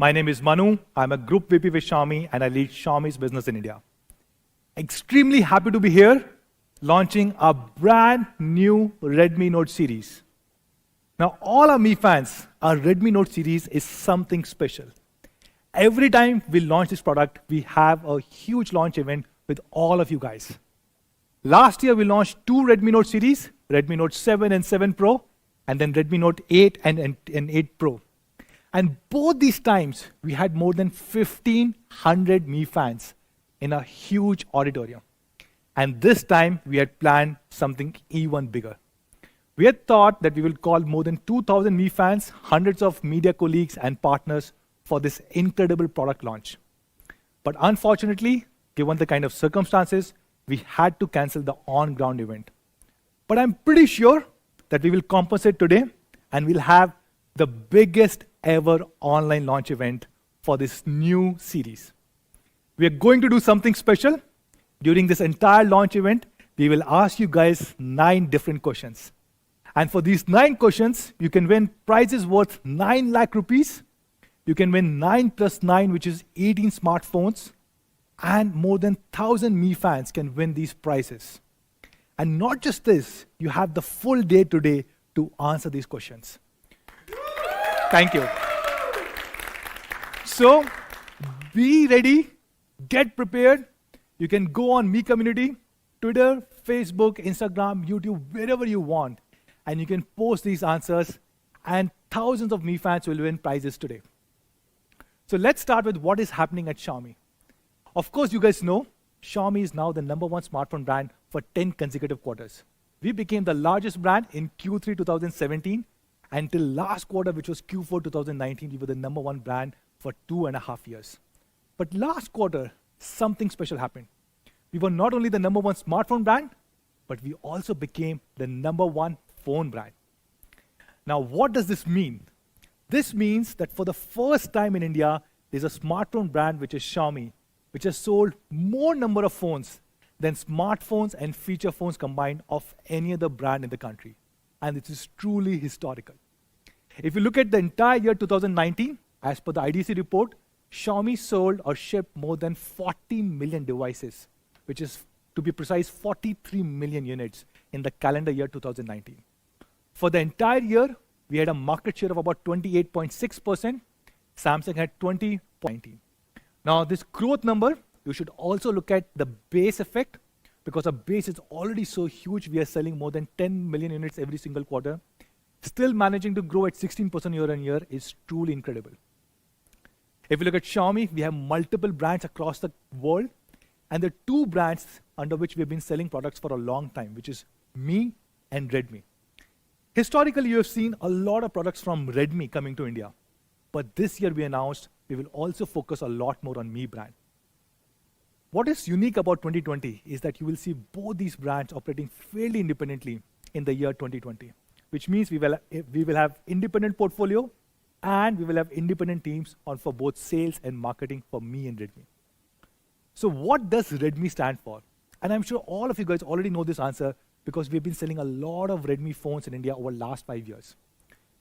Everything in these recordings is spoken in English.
My name is Manu. I'm a Group VP with Xiaomi and I lead Xiaomi's business in India. Extremely happy to be here launching a brand new Redmi Note series. Now, all our Mi fans, our Redmi Note series is something special. Every time we launch this product, we have a huge launch event with all of you guys. Last year, we launched two Redmi Note series, Redmi Note 7 and 7 Pro, and then Redmi Note 8 and 8 Pro. And both these times, we had more than 1,500 Mi fans in a huge auditorium. And this time, we had planned something even bigger. We had thought that we will call more than 2,000 Mi fans, hundreds of media colleagues and partners for this incredible product launch. But unfortunately, given the kind of circumstances, we had to cancel the on-ground event. But I'm pretty sure that we will compensate today and we'll have the biggest ever online launch event for this new series. We are going to do something special. During this entire launch event, we will ask you guys 9 different questions. And for these 9 questions, you can win prizes worth 9 lakh rupees. You can win 9 plus 9, which is 18 smartphones. And more than 1,000 Mi fans can win these prizes. And not just this, you have the full day today to answer these questions. Thank you. So, be ready, get prepared. You can go on Mi Community, Twitter, Facebook, Instagram, YouTube, wherever you want. And you can post these answers and thousands of Mi fans will win prizes today. So let's start with what is happening at Xiaomi. Of course, you guys know, Xiaomi is now the #1 smartphone brand for 10 consecutive quarters. We became the largest brand in Q3 2017. Until last quarter, which was Q4 2019, we were the #1 brand for 2.5 years. But last quarter, something special happened. We were not only the #1 smartphone brand, but we also became the #1 phone brand. Now, what does this mean? This means that for the first time in India, there's a smartphone brand which is Xiaomi, which has sold more number of phones than smartphones and feature phones combined of any other brand in the country. And it is truly historical. If you look at the entire year 2019, as per the IDC report, Xiaomi sold or shipped more than 40 million devices, which is, to be precise, 43 million units in the calendar year 2019. For the entire year, we had a market share of about 28.6%. Samsung had 20.19%. Now, this growth number, you should also look at the base effect, because our base is already so huge. We are selling more than 10 million units every single quarter. Still managing to grow at 16% year on year is truly incredible. If you look at Xiaomi, we have multiple brands across the world. And there are 2 brands under which we've been selling products for a long time, which is Mi and Redmi. Historically, you have seen a lot of products from Redmi coming to India. But this year we announced we will also focus a lot more on Mi brand. What is unique about 2020 is that you will see both these brands operating fairly independently in the year 2020, which means we will have independent portfolio and we will have independent teams for both sales and marketing for Mi and Redmi. So what does Redmi stand for? And I'm sure all of you guys already know this answer because we've been selling a lot of Redmi phones in India over the last 5 years.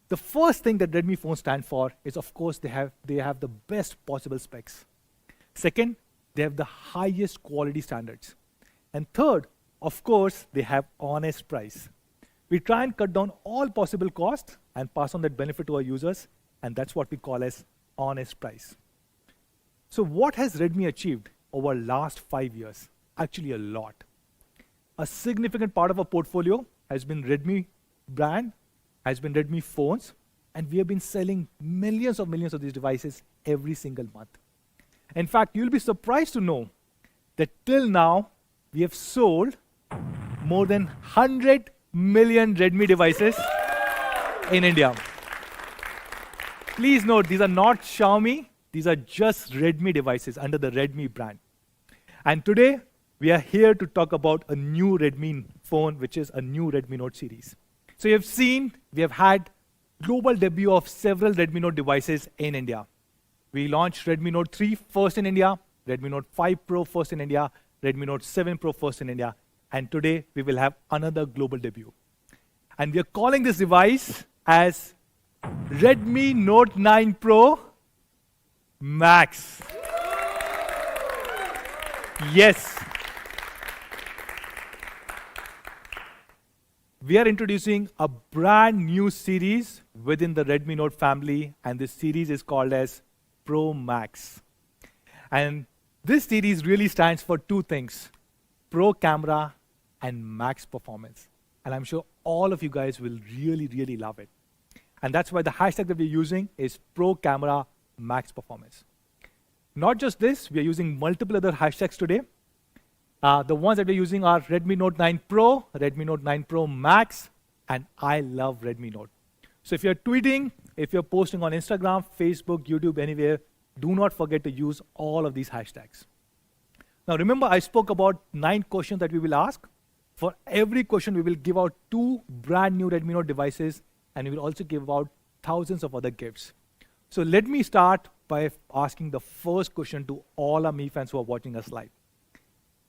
The first thing that Redmi phones stand for is, of course, they have the best possible specs. Second, they have the highest quality standards. And third, of course, they have honest price. We try and cut down all possible costs and pass on that benefit to our users, and that's what we call as honest price. So what has Redmi achieved over the last 5 years? Actually, a lot. A significant part of our portfolio has been Redmi brand, has been Redmi phones, and we have been selling millions of these devices every single month. In fact, you'll be surprised to know that till now, we have sold more than 100 million Redmi devices in India. Please note, these are not Xiaomi, these are just Redmi devices under the Redmi brand. And today, we are here to talk about a new Redmi phone, which is a new Redmi Note series. So you have seen, we have had global debut of several Redmi Note devices in India. We launched Redmi Note 3 first in India, Redmi Note 5 Pro first in India, Redmi Note 7 Pro first in India, and today we will have another global debut. And we are calling this device as Redmi Note 9 Pro Max. Yes. We are introducing a brand new series within the Redmi Note family, and this series is called as Pro Max. And this series really stands for two things: Pro Camera and Max Performance. And I'm sure all of you guys will really, really love it. And that's why the hashtag that we're using is Pro Camera Max Performance. Not just this, we are using multiple other hashtags today. The ones that we're using are Redmi Note 9 Pro, Redmi Note 9 Pro Max, and I love Redmi Note. So if you're tweeting, if you're posting on Instagram, Facebook, YouTube, anywhere, do not forget to use all of these hashtags. Now remember, I spoke about 9 questions that we will ask. For every question, we will give out 2 brand new Redmi Note devices, and we will also give out thousands of other gifts. So let me start by asking the first question to all our Mi fans who are watching us live.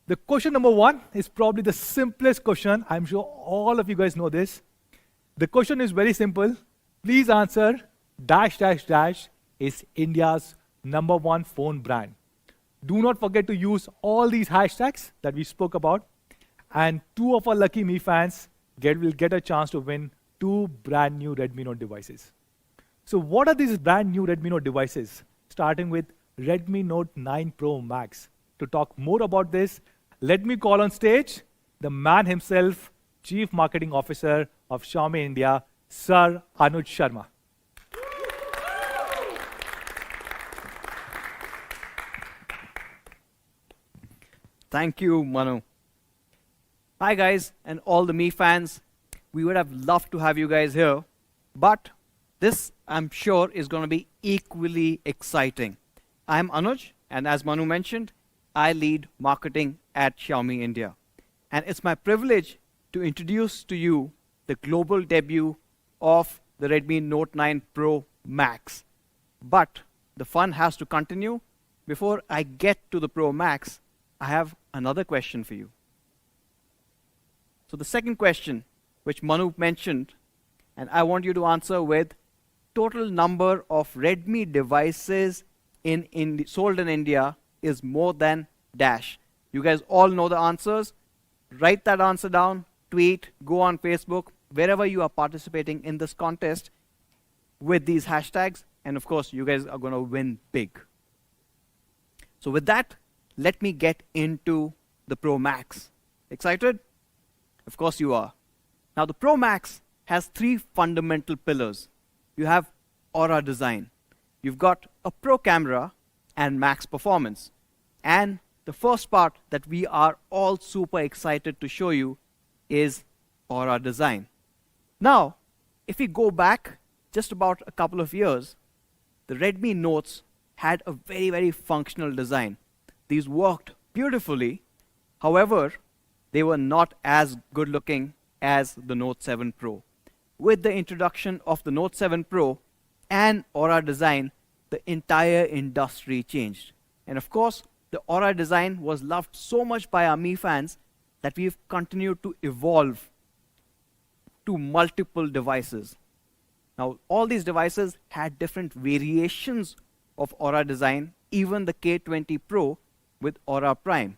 The question number 1 is probably the simplest question. I'm sure all of you guys know this. The question is very simple. Please answer dash dash dash is India's #1 phone brand. Do not forget to use all these hashtags that we spoke about, and 2 of our lucky Mi fans will get a chance to win 2 brand new Redmi Note devices. So what are these brand new Redmi Note devices? Starting with Redmi Note 9 Pro Max. To talk more about this, let me call on stage the man himself, Chief Marketing Officer of Xiaomi India, Sir Anuj Sharma. Thank you, Manu. Hi guys, and all the Mi fans. We would have loved to have you guys here, but this, I'm sure, is going to be equally exciting. I'm Anuj, and as Manu mentioned, I lead marketing at Xiaomi India. And it's my privilege to introduce to you the global debut of the Redmi Note 9 Pro Max. But the fun has to continue. Before I get to the Pro Max, I have another question for you. So the second question, which Manu mentioned, and I want you to answer with total number of Redmi devices sold in India is more than dash. You guys all know the answers. Write that answer down, tweet, go on Facebook, wherever you are participating in this contest with these hashtags, and of course, you guys are going to win big. So with that, let me get into the Pro Max. Excited? Of course you are. Now the Pro Max has 3 fundamental pillars. You have Aura design, you've got a Pro camera, and Max performance. And the first part that we are all super excited to show you is Aura design. Now, if we go back just about a couple of years, the Redmi Notes had a very, very functional design. These worked beautifully. However, they were not as good looking as the Note 7 Pro. With the introduction of the Note 7 Pro and Aura design, the entire industry changed. And of course, the Aura design was loved so much by our Mi fans that we've continued to evolve to multiple devices. Now, all these devices had different variations of Aura design, even the K20 Pro with Aura Prime.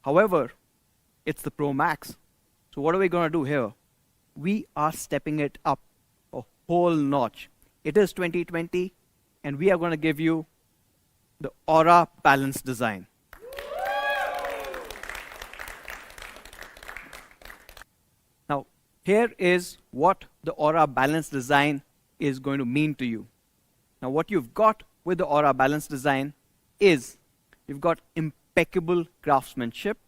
However, it's the Pro Max. So what are we going to do here? We are stepping it up a whole notch. It is 2020, and we are going to give you the Aura Balanced design. Now, here is what the Aura Balanced design is going to mean to you. Now, what you've got with the Aura Balanced design is you've got impeccable craftsmanship,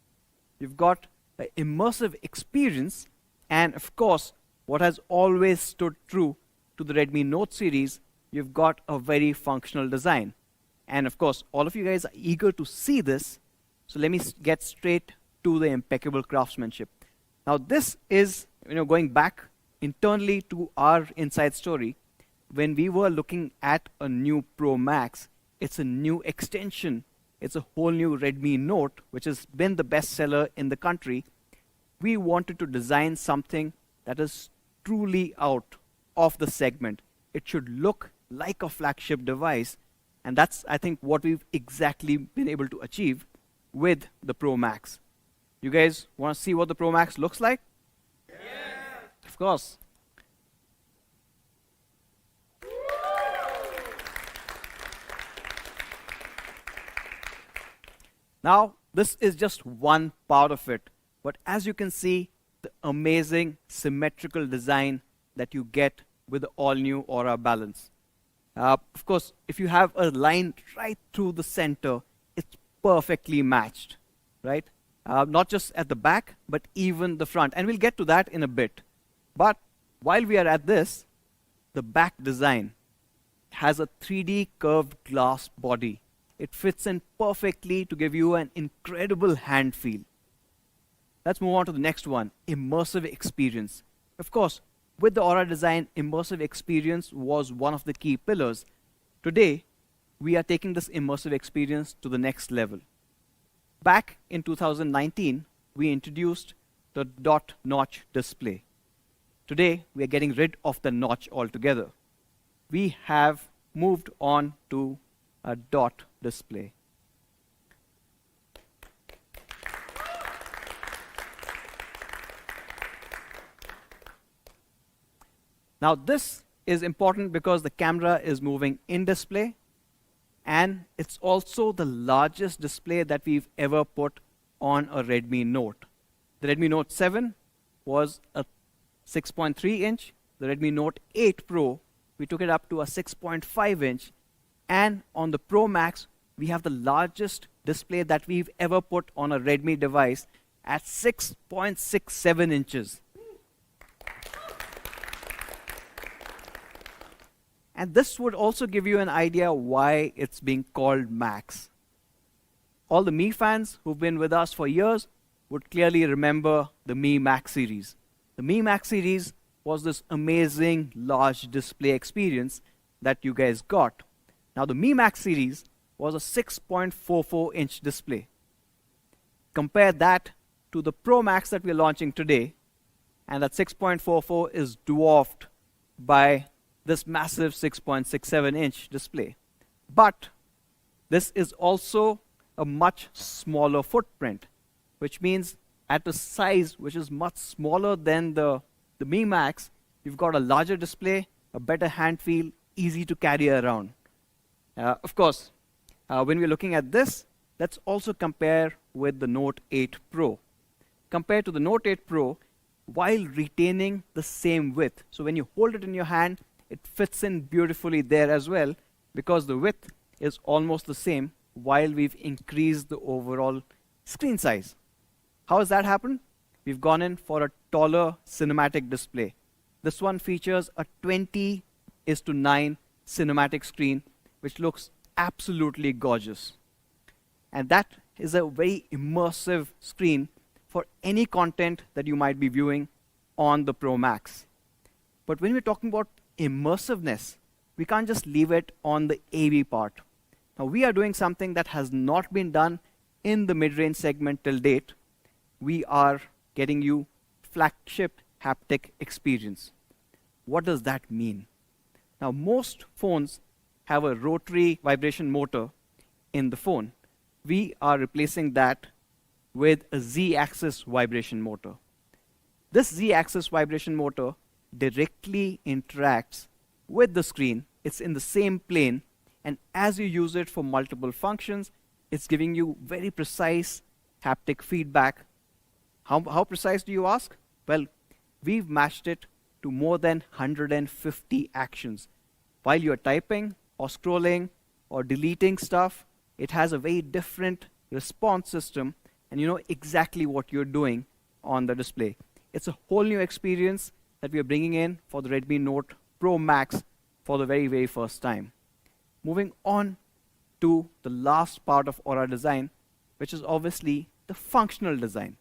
you've got an immersive experience, and of course, what has always stood true to the Redmi Note series, you've got a very functional design. And of course, all of you guys are eager to see this, so let me get straight to the impeccable craftsmanship. Now, this is, going back internally to our inside story. When we were looking at a new Pro Max, it's a new extension. It's a whole new Redmi Note, which has been the bestseller in the country. We wanted to design something that is truly out of the segment. It should look like a flagship device, And that's, I think, what we've exactly been able to achieve with the Pro Max. You guys want to see what the Pro Max looks like? Yes. Of course. Now, this is just one part of it. But as you can see, the amazing symmetrical design that you get with the all-new Aura Balance. Of course, if you have a line right through the center, it's perfectly matched, right? Not just at the back, but even the front. And we'll get to that in a bit. But while we are at this, the back design has a 3D curved glass body. It fits in perfectly to give you an incredible hand feel. Let's move on to the next one, immersive experience. Of course, with the Aura design, immersive experience was one of the key pillars. Today, we are taking this immersive experience to the next level. Back in 2019, we introduced the dot notch display. Today, we are getting rid of the notch altogether. We have moved on to a dot display. Now this is important because the camera is moving in display, and it's also the largest display that we've ever put on a Redmi Note. The Redmi Note 7 was a 6.3 inch. The Redmi Note 8 Pro, we took it up to a 6.5 inch. And on the Pro Max, we have the largest display that we've ever put on a Redmi device at 6.67 inches. And this would also give you an idea why it's being called Max. All the Mi fans who've been with us for years would clearly remember the Mi Max series. The Mi Max series was this amazing large display experience that you guys got. Now the Mi Max series was a 6.44 inch display. Compare that to the Pro Max that we're launching today, and that 6.44 is dwarfed by this massive 6.67 inch display. But this is also a much smaller footprint, which means at a size which is much smaller than the Mi Max, you've got a larger display, a better hand feel, easy to carry around. Of course, when we're looking at this, let's also compare with the Note 8 Pro. Compared to the Note 8 Pro, while retaining the same width. So when you hold it in your hand, it fits in beautifully there as well, because the width is almost the same while we've increased the overall screen size. How has that happened? We've gone in for a taller cinematic display. This one features a 20:9 cinematic screen, which looks absolutely gorgeous. And that is a very immersive screen for any content that you might be viewing on the Pro Max. But when we're talking about immersiveness, we can't just leave it on the AV part. Now we are doing something that has not been done in the mid-range segment till date. We are getting you flagship haptic experience. What does that mean? Now most phones have a rotary vibration motor in the phone. We are replacing that with a Z-axis vibration motor. This Z-axis vibration motor directly interacts with the screen. It's in the same plane, and as you use it for multiple functions, it's giving you very precise haptic feedback. How precise do you ask? Well, we've matched it to more than 150 actions. While you're typing or scrolling or deleting stuff, it has a very different response system, and you know exactly what you're doing on the display. It's a whole new experience that we are bringing in for the Redmi Note Pro Max for the very, very first time. Moving on to the last part of Aura design, which is obviously the functional design.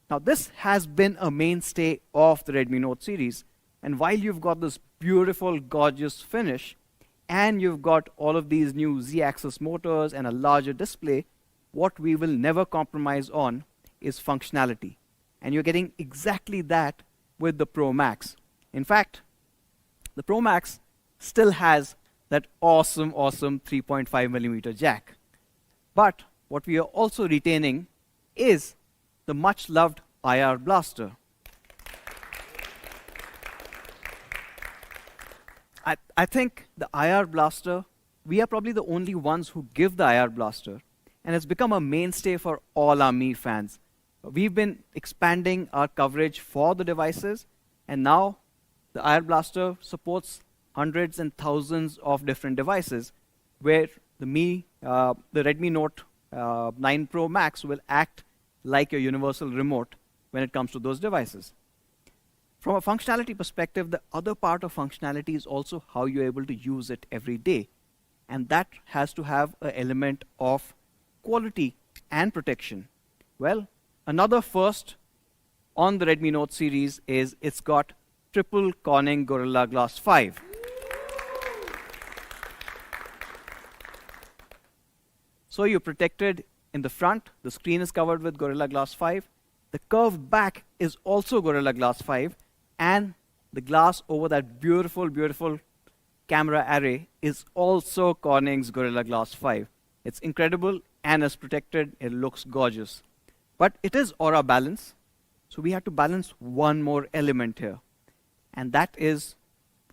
Now this has been a mainstay of the Redmi Note series, and while you've got this beautiful, gorgeous finish, and you've got all of these new Z-axis motors and a larger display, what we will never compromise on is functionality. And you're getting exactly that with the Pro Max. In fact, the Pro Max still has that awesome, awesome 3.5 millimeter jack. But what we are also retaining is the much loved IR blaster. I think the IR blaster, we are probably the only ones who give the IR blaster, and it's become a mainstay for all our Mi fans. We've been expanding our coverage for the devices, and now the IR blaster supports hundreds and thousands of different devices, where the Redmi Note 9 Pro Max will act like a universal remote when it comes to those devices. From a functionality perspective, the other part of functionality is also how you're able to use it every day. And that has to have an element of quality and protection. Well, another first on the Redmi Note series is it's got triple Corning Gorilla Glass 5. So you're protected in the front, the screen is covered with Gorilla Glass 5, the curved back is also Gorilla Glass 5, and the glass over that beautiful, beautiful camera array is also Corning's Gorilla Glass 5. It's incredible and is protected, it looks gorgeous. But it is aura balance, so we have to balance one more element here, and that is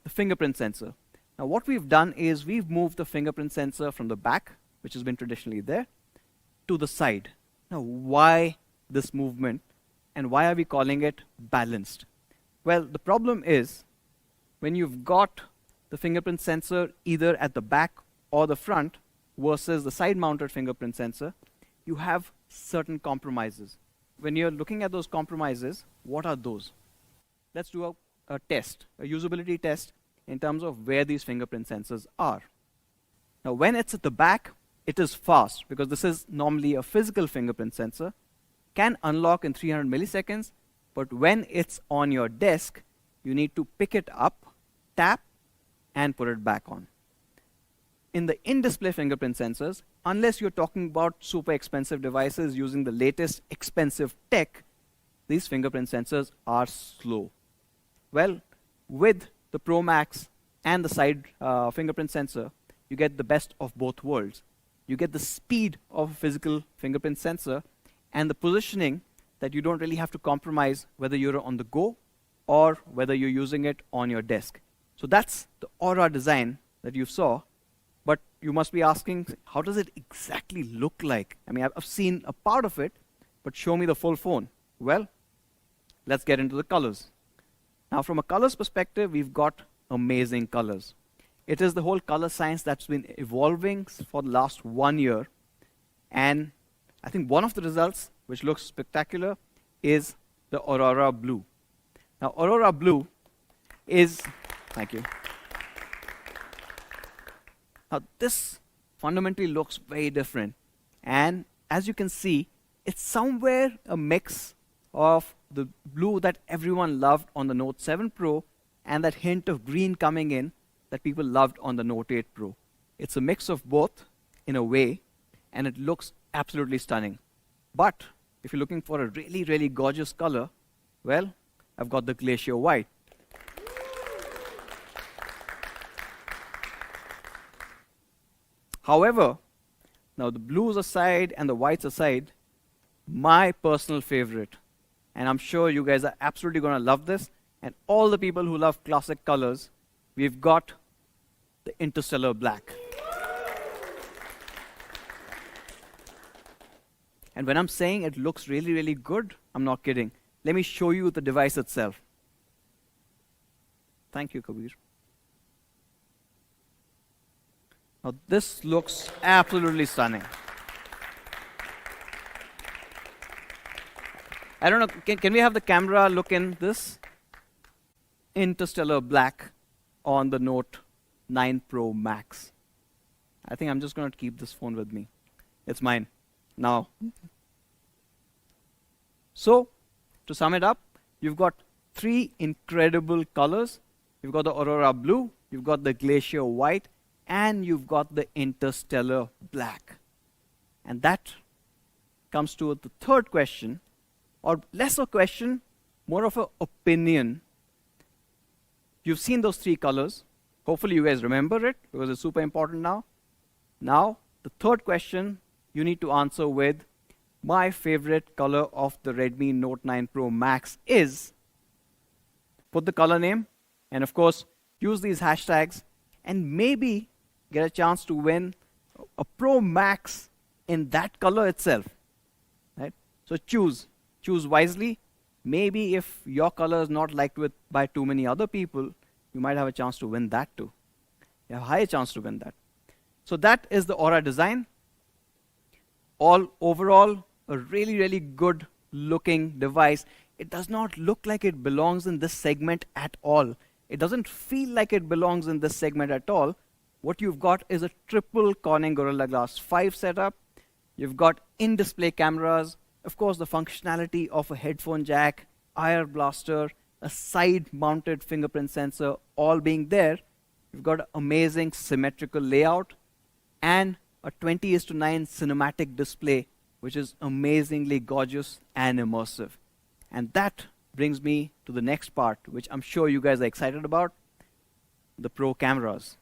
the fingerprint sensor. Now what we've done is we've moved the fingerprint sensor from the back, which has been traditionally there, to the side. Now why this movement, and why are we calling it balanced? Well, the problem is when you've got the fingerprint sensor either at the back or the front versus the side-mounted fingerprint sensor, you have certain compromises. When you're looking at those compromises, what are those? Let's do a test, a usability test in terms of where these fingerprint sensors are. Now, when it's at the back, it is fast because this is normally a physical fingerprint sensor, can unlock in 300 milliseconds, but when it's on your desk, you need to pick it up, tap, and put it back on. In the in-display fingerprint sensors, unless you're talking about super expensive devices using the latest expensive tech, these fingerprint sensors are slow. Well, with the Pro Max and the side fingerprint sensor, you get the best of both worlds. You get the speed of a physical fingerprint sensor and the positioning that you don't really have to compromise whether you're on the go or whether you're using it on your desk. So that's the Aura design that you saw, but you must be asking, how does it exactly look like? I mean, I've seen a part of it, but show me the full phone. Well, let's get into the colors. Now, from a colors perspective, we've got amazing colors. It is the whole color science that's been evolving for the last 1 year, and I think one of the results, which looks spectacular, is the Aurora Blue. Now, Aurora Blue is, thank you. Now, this fundamentally looks very different. And as you can see, it's somewhere a mix of the blue that everyone loved on the Note 7 Pro and that hint of green coming in that people loved on the Note 8 Pro. It's a mix of both in a way, and it looks absolutely stunning. But if you're looking for a really, really gorgeous color, well, I've got the Glacier White. However, now the blues aside and the whites aside, my personal favorite, and I'm sure you guys are absolutely going to love this, and all the people who love classic colors, we've got the Interstellar Black. And when I'm saying it looks really, really good, I'm not kidding. Let me show you the device itself. Thank you, Kabir. Now, this looks absolutely stunning. I don't know, can we have the camera look in this? Interstellar Black on the Note 9 Pro Max. I think I'm just going to keep this phone with me. It's mine now. So, to sum it up, you've got 3 incredible colors. You've got the Aurora Blue, you've got the Glacier White, and you've got the Interstellar Black. And that comes to the third question, or less a question, more of an opinion. You've seen those 3 colors. Hopefully you guys remember it because it's super important now. Now, the third question you need to answer with my favorite color of the Redmi Note 9 Pro Max is, put the color name, and of course, use these hashtags, and maybe get a chance to win a Pro Max in that color itself. Right? So choose wisely. Maybe if your color is not liked by too many other people, you might have a chance to win that too. You have a higher chance to win that. So that is the Aura design. All overall, a really, really good looking device. It does not look like it belongs in this segment at all. It doesn't feel like it belongs in this segment at all. What you've got is a triple Corning Gorilla Glass 5 setup. You've got in-display cameras, of course the functionality of a headphone jack, IR blaster, a side-mounted fingerprint sensor, all being there. You've got an amazing symmetrical layout and a 20:9 cinematic display, which is amazingly gorgeous and immersive. And that brings me to the next part, which I'm sure you guys are excited about, the Pro cameras.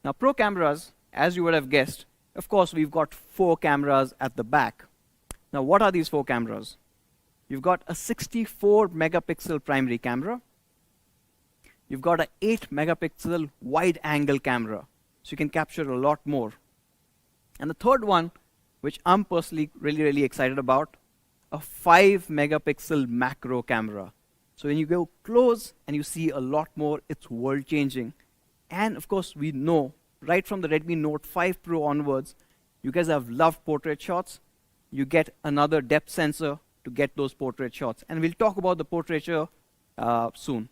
Now, Pro cameras, as you would have guessed, of course, we've got 4 cameras at the back. Now, what are these 4 cameras? You've got a 64 megapixel primary camera. You've got an 8 megapixel wide angle camera, so you can capture a lot more. And the third one, which I'm personally really, really excited about, a 5 megapixel macro camera. So when you go close and you see a lot more, it's world changing. And of course, we know right from the Redmi Note 5 Pro onwards, you guys have loved portrait shots. You get another depth sensor to get those portrait shots. And we'll talk about the portraiture soon.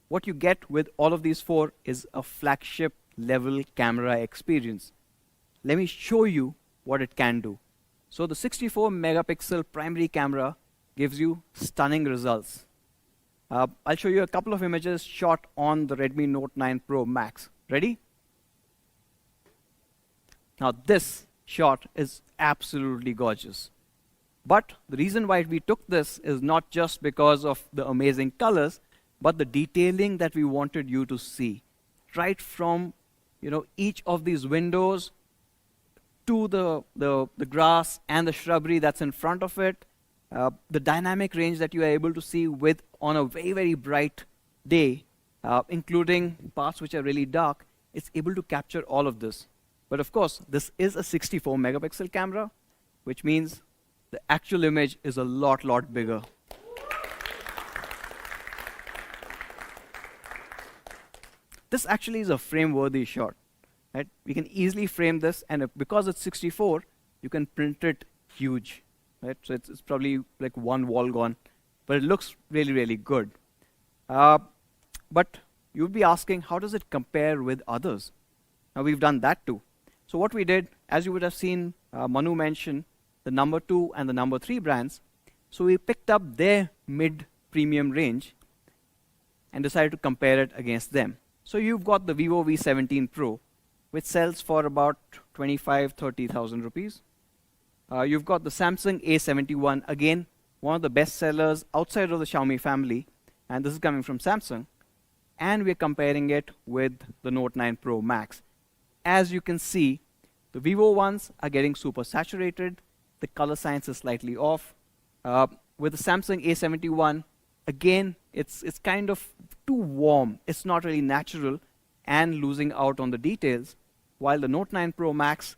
What you get with all of these 4 is a flagship level camera experience. Let me show you what it can do. So the 64 megapixel primary camera gives you stunning results. I'll show you a couple of images shot on the Redmi Note 9 Pro Max. Ready? Now this shot is absolutely gorgeous. But the reason why we took this is not just because of the amazing colors, but the detailing that we wanted you to see. Right from each of these windows to the grass and the shrubbery that's in front of it, the dynamic range that you are able to see with on a very, very bright day, including parts which are really dark, it's able to capture all of this. But of course, this is a 64 megapixel camera, which means the actual image is a lot bigger. This actually is a frame-worthy shot. Right? We can easily frame this, and because it's 64, you can print it huge. Right? So it's probably like one wall gone, but it looks really, really good. But you'd be asking, how does it compare with others? Now, we've done that too. So what we did, as you would have seen Manu mention, the number 2 and the number 3 brands. So we picked up their mid-premium range and decided to compare it against them. So you've got the Vivo V17 Pro, which sells for about 25,000-30,000 rupees. You've got the Samsung A71, again, one of the best sellers outside of the Xiaomi family, and this is coming from Samsung. And we're comparing it with the Note 9 Pro Max. As you can see, the Vivo ones are getting super saturated. The color science is slightly off. With the Samsung A71, again, it's kind of too warm. It's not really natural and losing out on the details, while the Note 9 Pro Max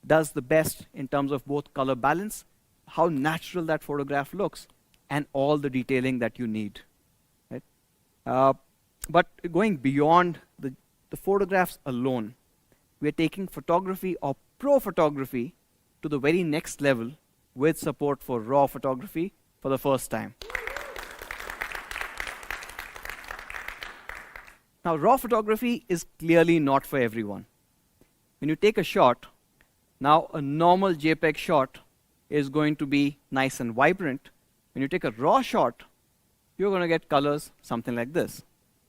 does the best in terms of both color balance, how natural that photograph looks, and all the detailing that you need. Right? But going beyond the photographs alone, we are taking photography or pro photography to the very next level with support for raw photography for the first time. Now, raw photography is clearly not for everyone. When you take a shot, now a normal JPEG shot is going to be nice and vibrant. When you take a raw shot, you're going to get colors something like this.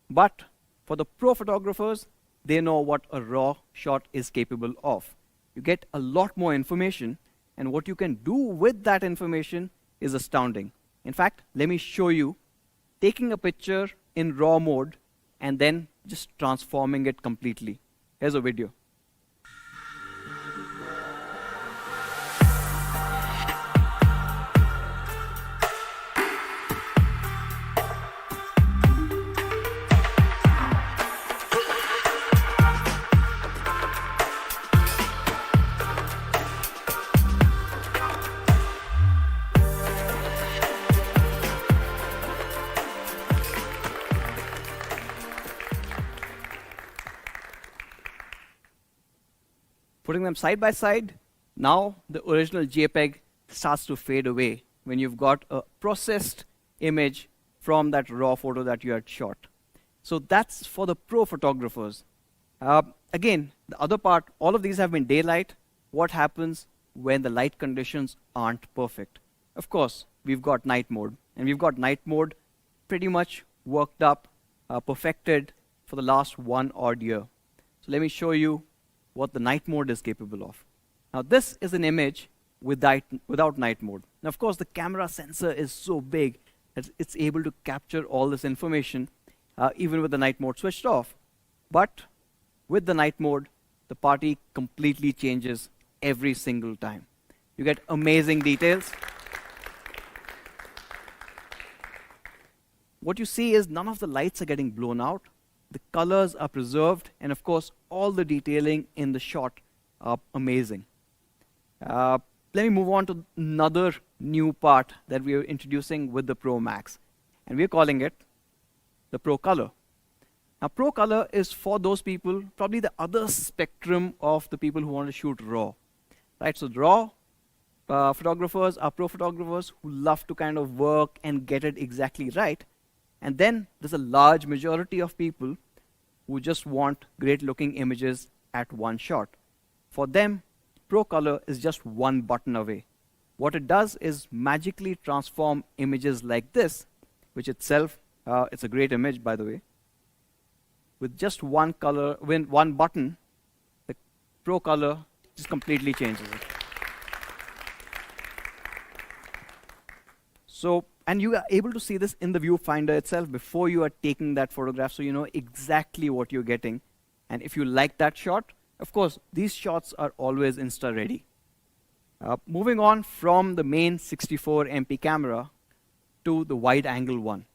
But for the pro photographers, they know what a raw shot is capable of. You get a lot more information, and what you can do with that information is astounding. In fact, let me show you taking a picture in raw mode and then just transforming it completely. Here's a video. Putting them side by side, now the original JPEG starts to fade away when you've got a processed image from that raw photo that you had shot. So that's for the pro photographers. Again, the other part, all of these have been daylight. What happens when the light conditions aren't perfect? Of course, we've got night mode. And we've got night mode pretty much worked up, perfected for the last 1 odd year. So let me show you what the night mode is capable of. Now this is an image without night mode. Now of course the camera sensor is so big that it's able to capture all this information even with the night mode switched off. But with the night mode, the party completely changes every single time. You get amazing details. What you see is none of the lights are getting blown out. The colors are preserved, and of course, all the detailing in the shot are amazing. Let me move on to another new part that we are introducing with the Pro Max, and we're calling it the Pro Color. Now, Pro Color is for those people, probably the other spectrum of the people who want to shoot RAW. Right? So, RAW photographers are pro photographers who love to kind of work and get it exactly right. And then there's a large majority of people who just want great looking images at one shot. For them, Pro Color is just one button away. What it does is magically transform images like this, which itself, it's a great image by the way. With just one button, the Pro Color just completely changes it. So, and you are able to see this in the viewfinder itself before you are taking that photograph, so you know exactly what you're getting. And if you like that shot, of course, these shots are always Insta-ready. Moving on from the main 64 MP camera to the wide-angle one.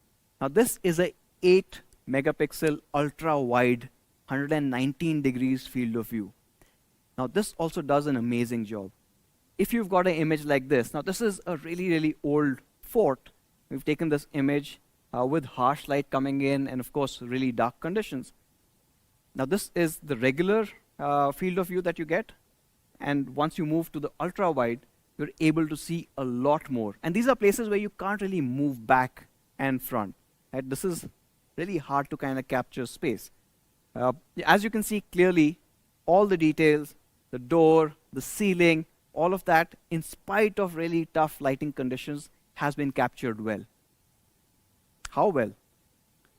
Now, this is a 8 megapixel ultra-wide 119 degrees field of view. Now, this also does an amazing job. If you've got an image like this, now this is a really, really old fort. We've taken this image with harsh light coming in and, of course, really dark conditions. Now, this is the regular field of view that you get. And once you move to the ultra-wide, you're able to see a lot more. And these are places where you can't really move back and front. Right? This is really hard to kind of capture space. As you can see clearly, all the details, the door, the ceiling, all of that, in spite of really tough lighting conditions, has been captured well. How well?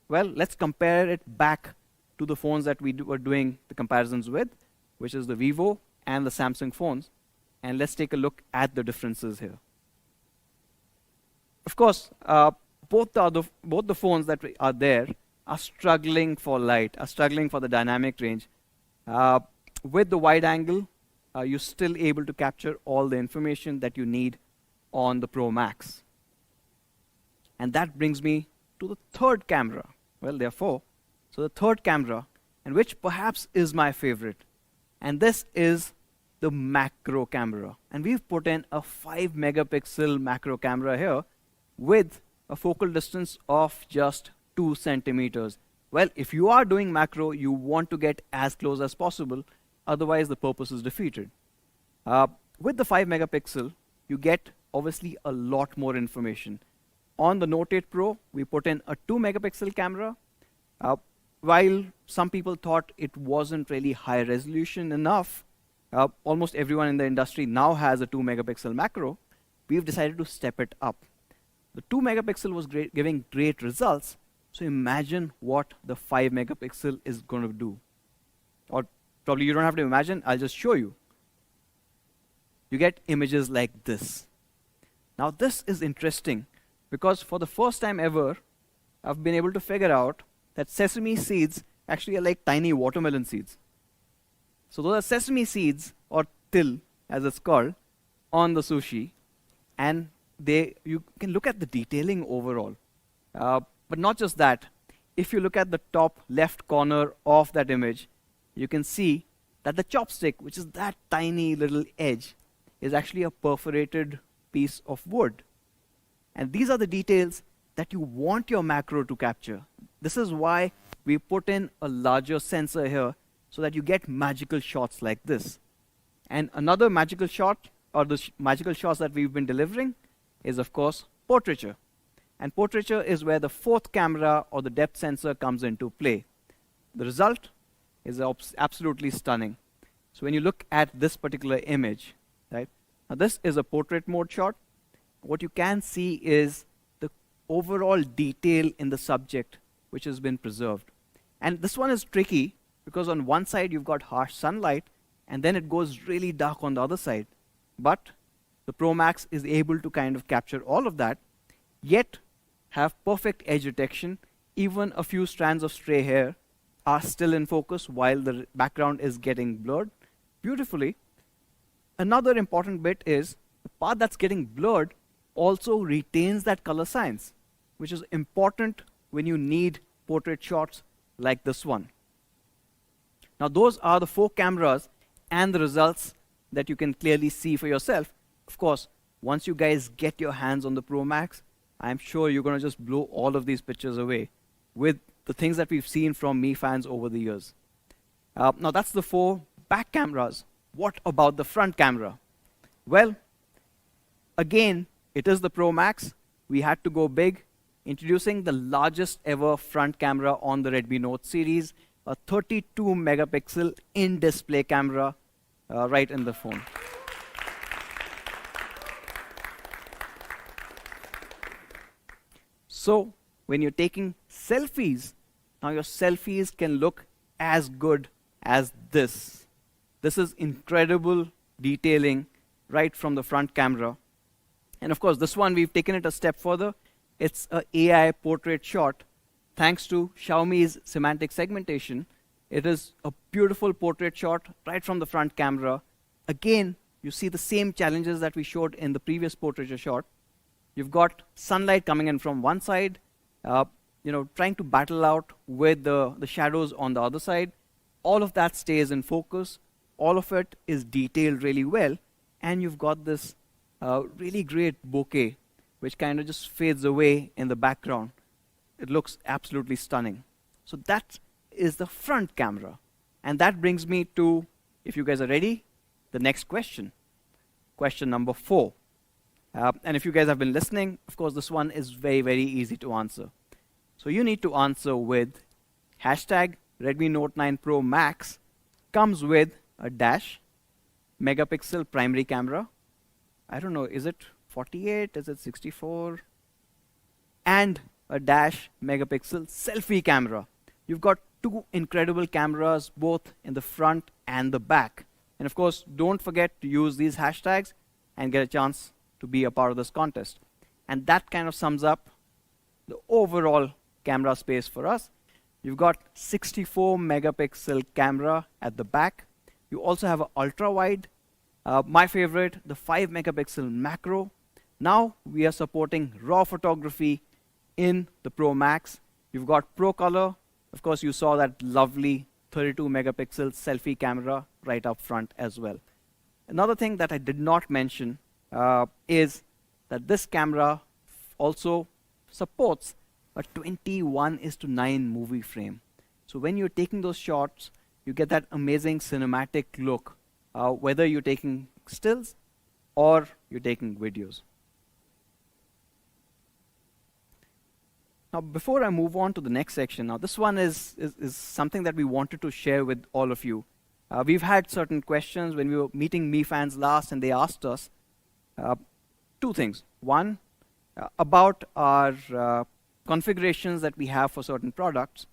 Well, let's compare it back to the phones that we were doing the comparisons with, which is the Vivo and the Samsung phones. And let's take a look at the differences here. Of course, both the phones that are there are struggling for light, are struggling for the dynamic range. With the wide angle, you're still able to capture all the information that you need on the Pro Max. And that brings me to the third camera. Well, there are 4. So the third camera, and which perhaps is my favorite. And this is the macro camera. And we've put in a 5 megapixel macro camera here with a focal distance of just 2 centimeters. Well, if you are doing macro, you want to get as close as possible. Otherwise, the purpose is defeated. With the 5 megapixel, you get obviously a lot more information. On the Note 8 Pro, we put in a 2 megapixel camera. While some people thought it wasn't really high resolution enough, almost everyone in the industry now has a 2 megapixel macro. We've decided to step it up. The 2 megapixel was giving great results. So imagine what the 5 megapixel is going to do. Or probably you don't have to imagine, I'll just show you. You get images like this. Now this is interesting because for the first time ever, I've been able to figure out that sesame seeds actually are like tiny watermelon seeds. So those are sesame seeds, or till as it's called, on the sushi, and you can look at the detailing overall. But not just that. If you look at the top left corner of that image, you can see that the chopstick, which is that tiny little edge, is actually a perforated piece of wood. And these are the details that you want your macro to capture. This is why we put in a larger sensor here, so that you get magical shots like this. And another magical shot, or the magical shots that we've been delivering, is of course portraiture. And portraiture is where the fourth camera or the depth sensor comes into play. The result is absolutely stunning. So when you look at this particular image, right? Now this is a portrait mode shot. What you can see is the overall detail in the subject which has been preserved. And this one is tricky because on one side you've got harsh sunlight, and then it goes really dark on the other side. But the Pro Max is able to kind of capture all of that, yet have perfect edge detection. Even a few strands of stray hair are still in focus while the background is getting blurred beautifully. Another important bit is the part that's getting blurred also retains that color science, which is important when you need portrait shots like this one. Now those are the 4 cameras and the results that you can clearly see for yourself. Of course, once you guys get your hands on the Pro Max, I'm sure you're going to just blow all of these pictures away with the things that we've seen from Mi fans over the years. Now that's the 4 back cameras. What about the front camera? Well, again, it is the Pro Max. We had to go big, introducing the largest ever front camera on the Redmi Note series, a 32 megapixel in-display camera right in the phone. So when you're taking selfies, now your selfies can look as good as this. This is incredible detailing right from the front camera. And of course, this one, we've taken it a step further. It's an AI portrait shot. Thanks to Xiaomi's semantic segmentation, it is a beautiful portrait shot right from the front camera. Again, you see the same challenges that we showed in the previous portraiture shot. You've got sunlight coming in from one side, trying to battle out with the shadows on the other side. All of that stays in focus. All of it is detailed really well. And you've got this really great bokeh, which kind of just fades away in the background. It looks absolutely stunning. So that is the front camera. And that brings me to, if you guys are ready, the next question. Question number 4. And if you guys have been listening, of course, this one is very, very easy to answer. So you need to answer with hashtag Redmi Note 9 Pro Max comes with a dash megapixel primary camera. I don't know, is it 48? Is it 64? And a dash megapixel selfie camera. You've got 2 incredible cameras, both in the front and the back. And of course, don't forget to use these hashtags and get a chance to be a part of this contest. And that kind of sums up the overall camera space for us. You've got 64 megapixel camera at the back. You also have an ultra wide. My favorite, the 5 megapixel macro. Now we are supporting raw photography in the Pro Max. You've got Pro Color. Of course, you saw that lovely 32 megapixel selfie camera right up front as well. Another thing that I did not mention is that this camera also supports a 21:9 movie frame. So when you're taking those shots, you get that amazing cinematic look, whether you're taking stills or you're taking videos. Now, before I move on to the next section, now this one is something that we wanted to share with all of you. We've had certain questions when we were meeting Mi fans last, and they asked us 2 things. One, about our configurations that we have for certain products.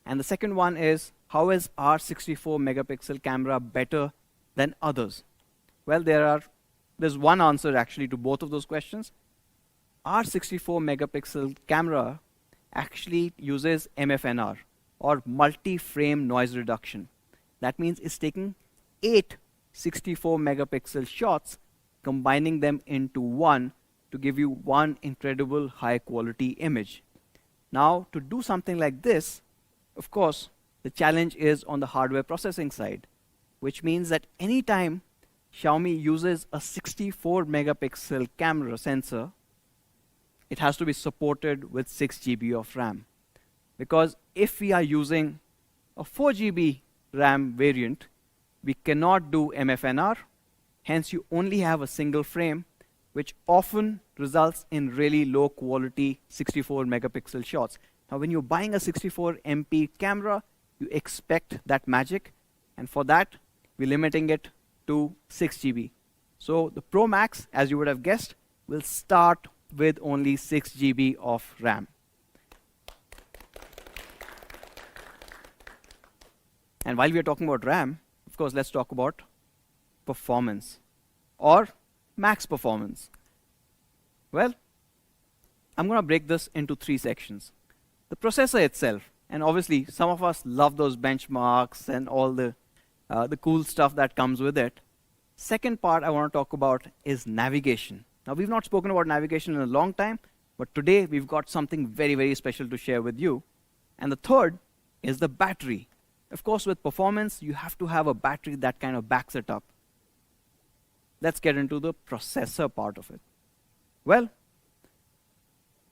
And the second one is, how is our 64 megapixel camera better than others? Well, there's one answer actually to both of those questions. Our 64 megapixel camera actually uses MFNR. or multi-frame noise reduction. That means it's taking 8 64 megapixel shots, combining them into one to give you one incredible high quality image. Now, to do something like this, of course, the challenge is on the hardware processing side, which means that anytime Xiaomi uses a 64 megapixel camera sensor, it has to be supported with 6 GB of RAM. Because if we are using a 4 GB RAM variant, we cannot do MFNR, hence you only have a single frame, which often results in really low quality 64 megapixel shots. Now when you're buying a 64 MP camera, you expect that magic, and for that, we're limiting it to 6 GB. So the Pro Max, as you would have guessed, will start with only 6 GB of RAM. And while we are talking about RAM, of course, let's talk about performance or max performance. Well, I'm going to break this into 3 sections. The processor itself, and obviously some of us love those benchmarks and all the cool stuff that comes with it. Second part I want to talk about is navigation. Now, we've not spoken about navigation in a long time, but today we've got something very, very special to share with you. And the third is the battery. Of course, with performance, you have to have a battery that kind of backs it up. Let's get into the processor part of it. Well,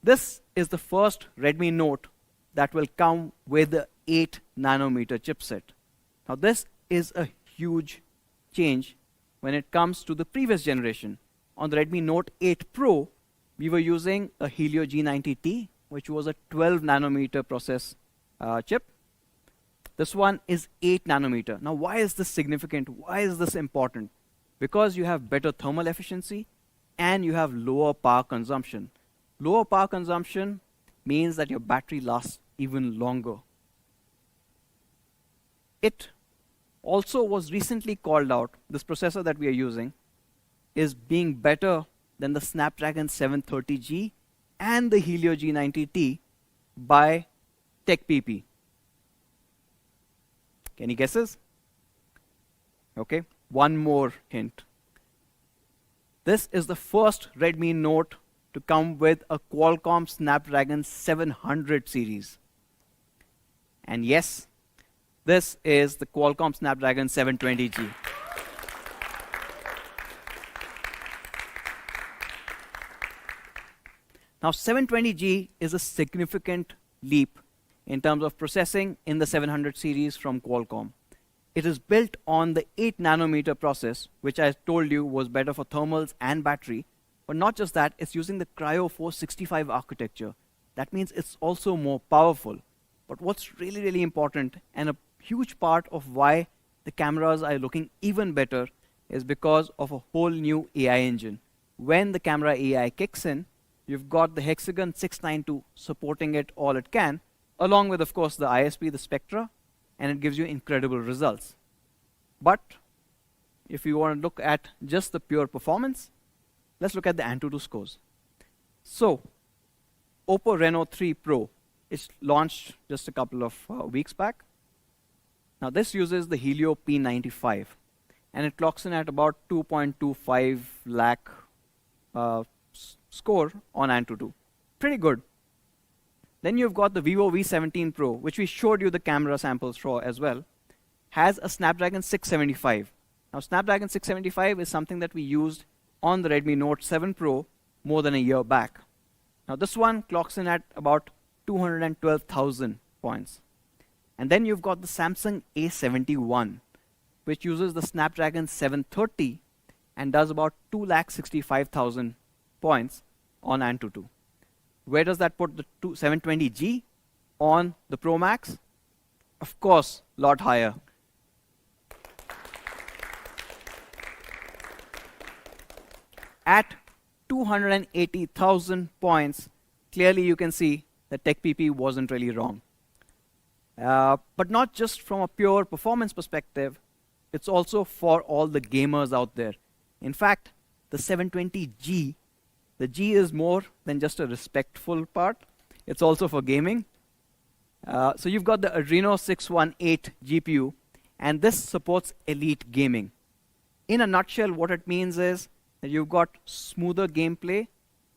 this is the first Redmi Note that will come with the 8 nanometer chipset. Now, this is a huge change when it comes to the previous generation. On the Redmi Note 8 Pro, we were using a Helio G90T, which was a 12 nanometer process chip. This one is 8 nanometer. Now, why is this significant? Why is this important? Because you have better thermal efficiency and you have lower power consumption. Lower power consumption means that your battery lasts even longer. It also was recently called out, this processor that we are using is being better than the Snapdragon 730G and the Helio G90T by TechPP. Any guesses? Okay, one more hint. This is the first Redmi Note to come with a Qualcomm Snapdragon 700 series. And yes, this is the Qualcomm Snapdragon 720G. Now, 720G is a significant leap in terms of processing in the 700 series from Qualcomm. It is built on the 8 nanometer process, which I told you was better for thermals and battery. But not just that, it's using the Cryo 465 architecture. That means it's also more powerful. But what's really, really important, and a huge part of why the cameras are looking even better, is because of a whole new AI engine. When the camera AI kicks in, you've got the Hexagon 692 supporting it all it can, along with, of course, the ISP, the Spectra, and it gives you incredible results. But if you want to look at just the pure performance, let's look at the Antutu scores. So, Oppo Reno 3 Pro is launched just a couple of weeks back. Now, this uses the Helio P95, and it clocks in at about 2.25 lakh score on Antutu. Pretty good. Then you've got the Vivo V17 Pro, which we showed you the camera samples for as well, has a Snapdragon 675. Now, Snapdragon 675 is something that we used on the Redmi Note 7 Pro more than a year back. Now, this one clocks in at about 212,000 points. And then you've got the Samsung A71, which uses the Snapdragon 730 and does about 265,000 points on Antutu. Where does that put the 720G on the Pro Max? Of course, a lot higher. At 280,000 points, clearly you can see that TechPP wasn't really wrong. But not just from a pure performance perspective, it's also for all the gamers out there. In fact, the 720G, the G is more than just a respectful part. It's also for gaming. So you've got the Adreno 618 GPU, and this supports elite gaming. In a nutshell, what it means is that you've got smoother gameplay,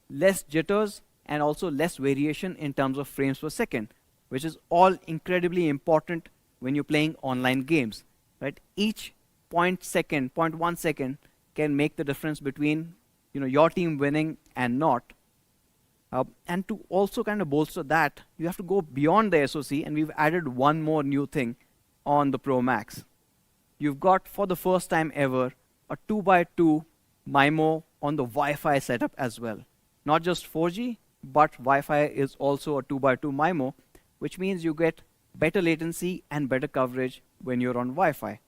less jitters, and also less variation in terms of frames per second, which is all incredibly important when you're playing online games, right? Each 0.1 second can make the difference between your team winning and not. And to also kind of bolster that, you have to go beyond the SoC, and we've added one more new thing on the Pro Max. You've got, for the first time ever, a 2x2 MIMO on the Wi-Fi setup as well. Not just 4G, but Wi-Fi is also a 2x2 MIMO, which means you get better latency and better coverage when you're on Wi-Fi.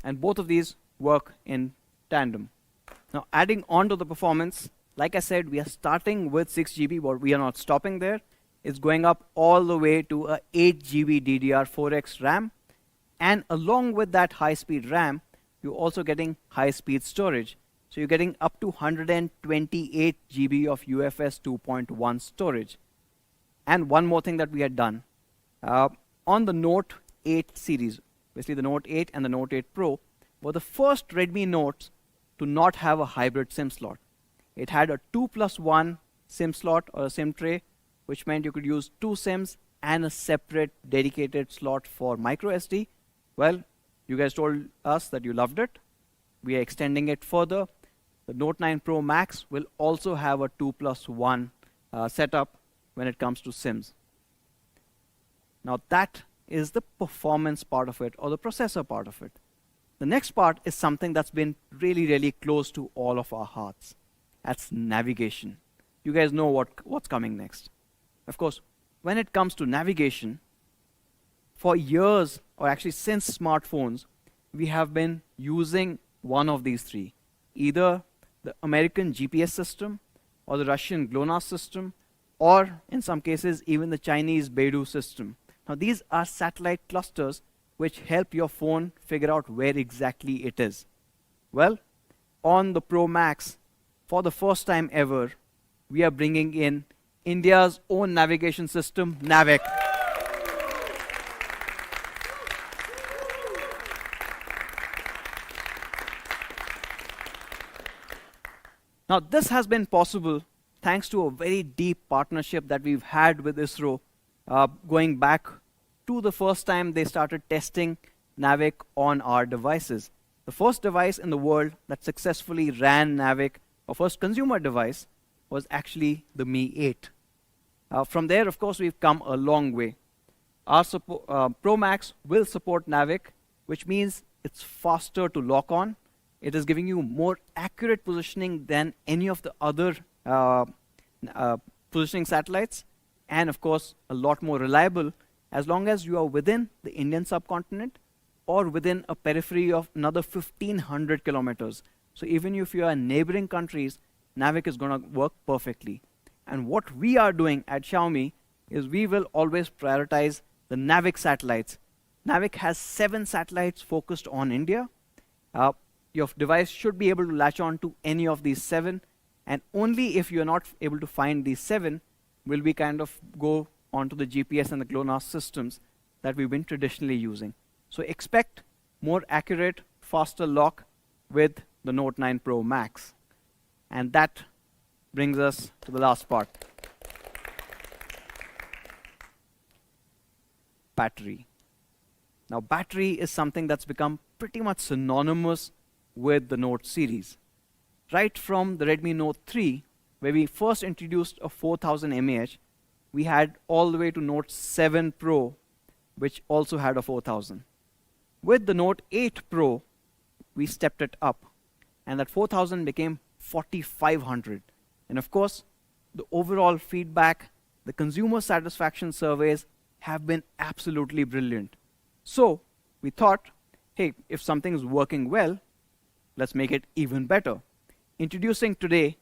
And both of these work in tandem. Now, adding on to the performance, like I said, we are starting with 6 GB, but we are not stopping there. It's going up all the way to a 8 GB DDR4X RAM. And along with that high-speed RAM, you're also getting high-speed storage. So you're getting up to 128 GB of UFS 2.1 storage. And one more thing that we had done. On the Note 8 series, basically the Note 8 and the Note 8 Pro, were the first Redmi Notes to not have a hybrid SIM slot. It had a 2+1 SIM slot or a SIM tray, which meant you could use 2 SIMs and a separate dedicated slot for micro SD. Well, you guys told us that you loved it. We are extending it further. The Note 9 Pro Max will also have a 2+1 setup when it comes to SIMs. Now that is the performance part of it, or the processor part of it. The next part is something that's been really, really close to all of our hearts. That's navigation. You guys know what's coming next. Of course, when it comes to navigation, for years, or actually since smartphones, we have been using one of these three. Either the American GPS system, or the Russian GLONASS system, or in some cases, even the Chinese Beidou system. Now these are satellite clusters which help your phone figure out where exactly it is. Well, on the Pro Max, for the first time ever, we are bringing in India's own navigation system, Navic. Now, this has been possible thanks to a very deep partnership that we've had with ISRO, going back to the first time they started testing Navic on our devices. The first device in the world that successfully ran Navic, our first consumer device, was actually the Mi 8. From there, of course, we've come a long way. Our Pro Max will support Navic, which means it's faster to lock on. It is giving you more accurate positioning than any of the other positioning satellites, and of course, a lot more reliable as long as you are within the Indian subcontinent or within a periphery of another 1,500 kilometers. So even if you are in neighboring countries, Navic is going to work perfectly. And what we are doing at Xiaomi is we will always prioritize the Navic satellites. Navic has 7 satellites focused on India. Your device should be able to latch on to any of these 7, and only if you're not able to find these 7 will we kind of go onto the GPS and the GLONASS systems that we've been traditionally using. So expect more accurate, faster lock with the Note 9 Pro Max. And that brings us to the last part. Battery. Now, battery is something that's become pretty much synonymous with the Note series. Right from the Redmi Note 3, where we first introduced a 4000 mAh, we had all the way to Note 7 Pro, which also had a 4000. With the Note 8 Pro, we stepped it up, and that 4000 became 4500. And of course, the overall feedback, the consumer satisfaction surveys have been absolutely brilliant. So we thought, hey, if something is working well, let's make it even better. Introducing today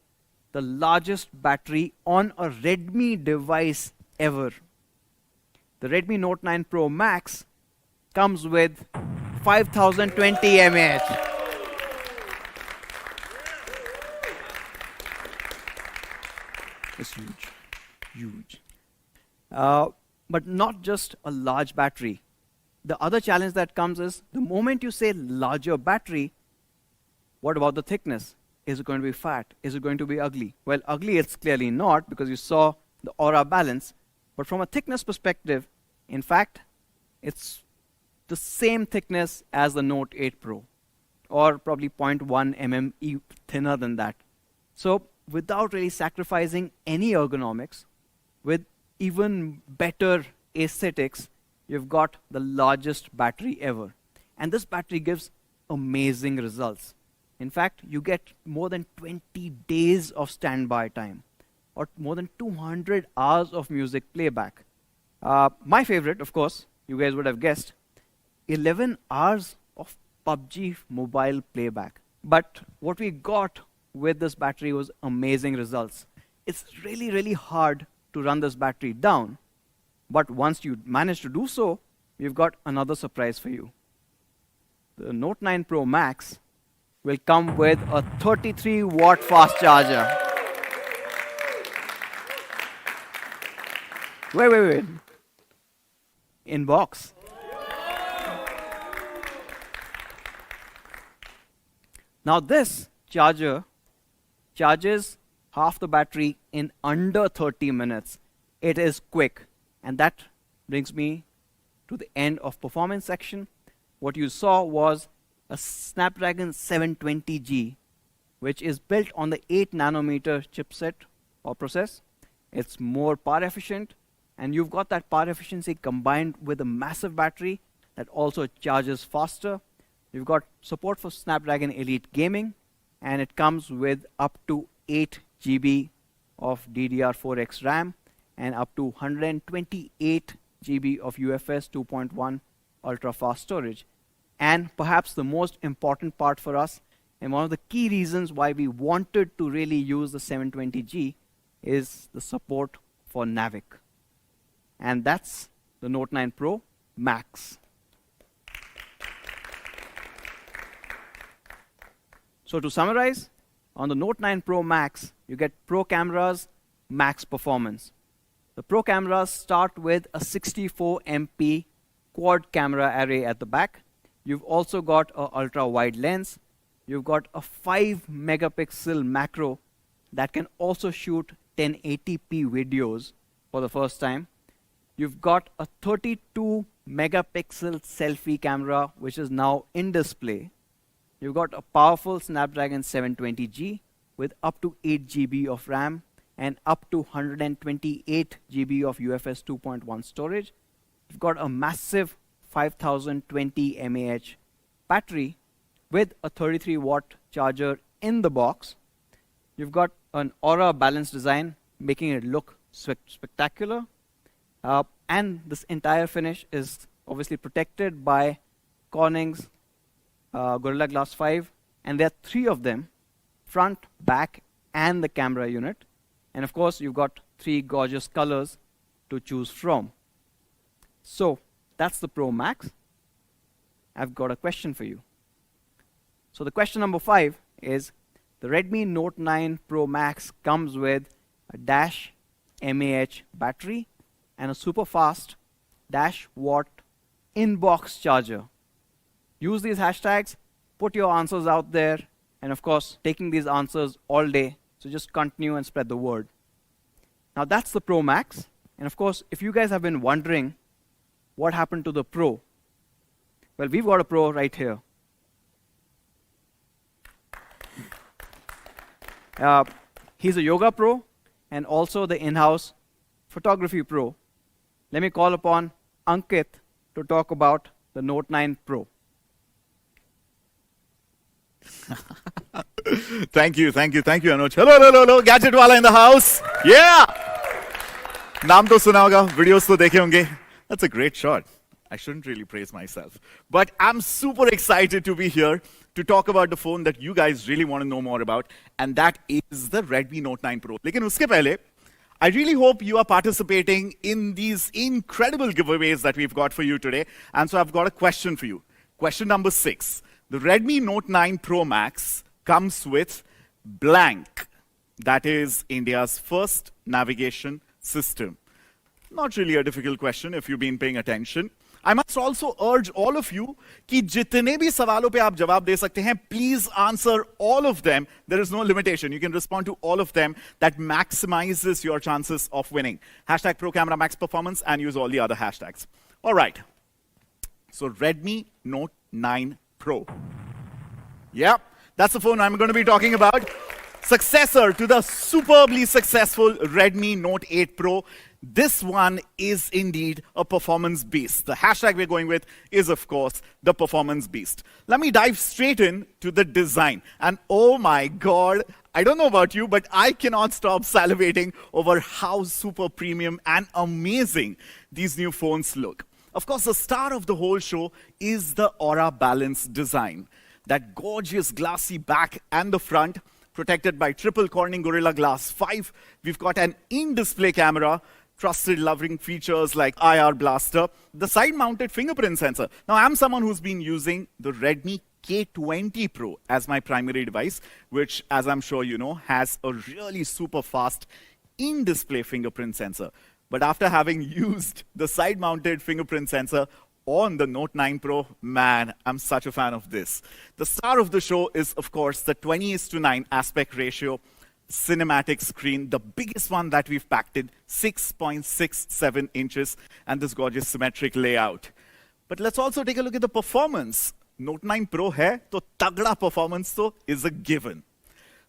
the largest battery on a Redmi device ever. The Redmi Note 9 Pro Max comes with 5020 mAh. It's huge, huge. But not just a large battery. The other challenge that comes is the moment you say larger battery, what about the thickness? Is it going to be fat? Is it going to be ugly? Well, ugly it's clearly not because you saw the aura balance. But from a thickness perspective, in fact, it's the same thickness as the Note 8 Pro, or probably 0.1 mm thinner than that. So without really sacrificing any ergonomics, with even better aesthetics, you've got the largest battery ever. And this battery gives amazing results. In fact, you get more than 20 days of standby time, or more than 200 hours of music playback. My favorite, of course, you guys would have guessed, 11 hours of PUBG mobile playback. But what we got with this battery was amazing results. It's really, really hard to run this battery down. But once you manage to do so, we've got another surprise for you. The Note 9 Pro Max will come with a 33-watt fast charger. Wait. In box. Now this charger charges half the battery in under 30 minutes. It is quick. And that brings me to the end of performance section. What you saw was a Snapdragon 720G, which is built on the 8 nanometer chipset or process. It's more power efficient, and you've got that power efficiency combined with a massive battery that also charges faster. You've got support for Snapdragon Elite Gaming, and it comes with up to 8 GB of DDR4X RAM and up to 128 GB of UFS 2.1 ultra-fast storage. And perhaps the most important part for us, and one of the key reasons why we wanted to really use the 720G, is the support for Navic. And that's the Note 9 Pro Max. So to summarize, on the Note 9 Pro Max, you get Pro cameras, max performance. The Pro cameras start with a 64 MP quad camera array at the back. You've also got an ultra-wide lens. You've got a 5 megapixel macro that can also shoot 1080p videos for the first time. You've got a 32 megapixel selfie camera, which is now in display. You've got a powerful Snapdragon 720G with up to 8 GB of RAM and up to 128 GB of UFS 2.1 storage. You've got a massive 5020 mAh battery with a 33-watt charger in the box. You've got an aura balanced design, making it look spectacular. And this entire finish is obviously protected by Corning's Gorilla Glass 5. And there are 3 of them, front, back, and the camera unit. And of course, you've got 3 gorgeous colors to choose from. So that's the Pro Max. I've got a question for you. So the question number 5 is, the Redmi Note 9 Pro Max comes with a dash mAh battery and a super fast dash watt in-box charger. Use these hashtags, put your answers out there, and of course, taking these answers all day. So just continue and spread the word. Now that's the Pro Max. And of course, if you guys have been wondering what happened to the Pro, well, we've got a Pro right here. He's a yoga pro and also the in-house photography pro. Let me call upon Ankit to talk about the Note 9 Pro. Thank you, Anuj. Hello, gadget wala in the house. Yeah. Naam to suna hoga, videos to dekhe honge. That's a great shot. I shouldn't really praise myself. But I'm super excited to be here to talk about the phone that you guys really want to know more about, and that is the Redmi Note 9 Pro. Lekin uske pehle, I really hope you are participating in these incredible giveaways that we've got for you today. And so I've got a question for you. Question number 6. The Redmi Note 9 Pro Max comes with Blank. That is India's first navigation system. Not really a difficult question if you've been paying attention. I must also urge all of you कि जितने भी सवालों पे आप जवाब दे सकते हैं, please answer all of them. There is no limitation. You can respond to all of them. That maximizes your chances of winning. Hashtag Pro Camera Max Performance and use all the other hashtags. All right. So Redmi Note 9 Pro. Yeah, that's the phone I'm going to be talking about. Successor to the superbly successful Redmi Note 8 Pro. This one is indeed a performance beast. The hashtag we're going with is, of course, the performance beast. Let me dive straight in to the design. And oh my God, I don't know about you, but I cannot stop salivating over how super premium and amazing these new phones look. Of course, the star of the whole show is the Aura Balance design. That gorgeous glassy back and the front, protected by triple Corning Gorilla Glass 5. We've got an in-display camera, trusted loving features like IR blaster, the side-mounted fingerprint sensor. Now, I'm someone who's been using the Redmi K20 Pro as my primary device, which, as I'm sure you know, has a really super fast in-display fingerprint sensor. But after having used the side-mounted fingerprint sensor on the Note 9 Pro, man, I'm such a fan of this. The star of the show is, of course, the 20:9 aspect ratio cinematic screen, the biggest one that we've packed in, 6.67 inches, and this gorgeous symmetric layout. But let's also take a look at the performance. Note 9 Pro hai, to tagda performance to is a given.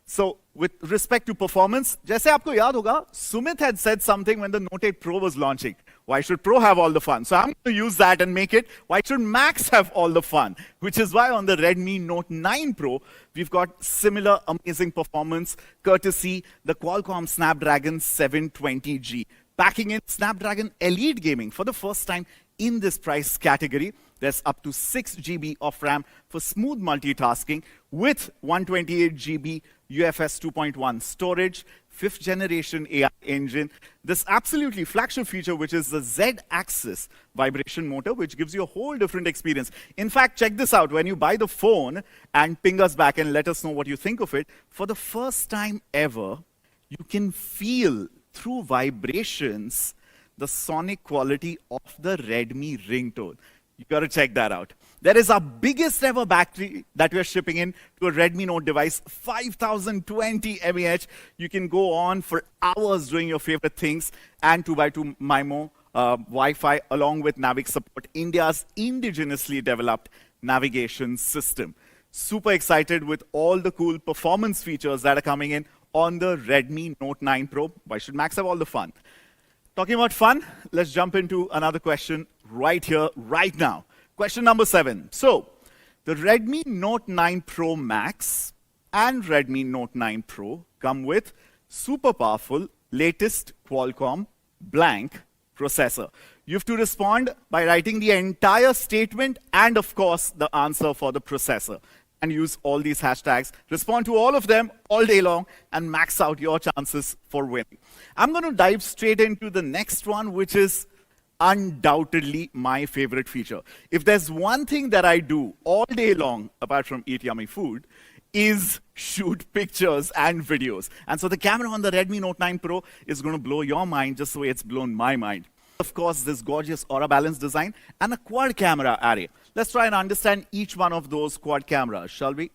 So, with respect to performance, जैसे आपको याद होगा, Sumit had said something when the Note 8 Pro was launching. Why should Pro have all the fun? So I'm going to use that and make it, why should Max have all the fun? Which is why on the Redmi Note 9 Pro, we've got similar amazing performance, courtesy the Qualcomm Snapdragon 720G. Packing in Snapdragon Elite Gaming for the first time in this price category. There's up to 6 GB of RAM for smooth multitasking with 128 GB UFS 2.1 storage, 5th generation AI engine, this absolutely flagship feature, which is the Z-axis vibration motor, which gives you a whole different experience. In fact, check this out. When you buy the phone and ping us back and let us know what you think of it, for the first time ever, you can feel through vibrations the sonic quality of the Redmi ringtone. You got to check that out. There is our biggest ever battery that we're shipping in to a Redmi Note device, 5020 mAh. You can go on for hours doing your favorite things, and 2x2 MIMO Wi-Fi along with Navic support, India's indigenously developed navigation system. Super excited with all the cool performance features that are coming in on the Redmi Note 9 Pro. Why should Max have all the fun? Talking about fun, let's jump into another question right here, right now. Question number 7. So, the Redmi Note 9 Pro Max and Redmi Note 9 Pro come with super powerful, latest Qualcomm blank processor. You have to respond by writing the entire statement and, of course, the answer for the processor. And use all these hashtags, respond to all of them all day long, and max out your chances for winning. I'm going to dive straight into the next one, which is undoubtedly my favorite feature. If there's one thing that I do all day long, apart from eat yummy food, is shoot pictures and videos. And so the camera on the Redmi Note 9 Pro is going to blow your mind just the way it's blown my mind. Of course, this gorgeous Aura Balance design and a quad camera array. Let's try and understand each one of those quad cameras, shall we?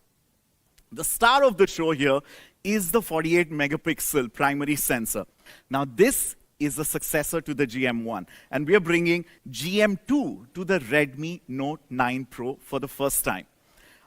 The star of the show here is the 48 megapixel primary sensor. Now, this is the successor to the GM1, and we are bringing GM2 to the Redmi Note 9 Pro for the first time.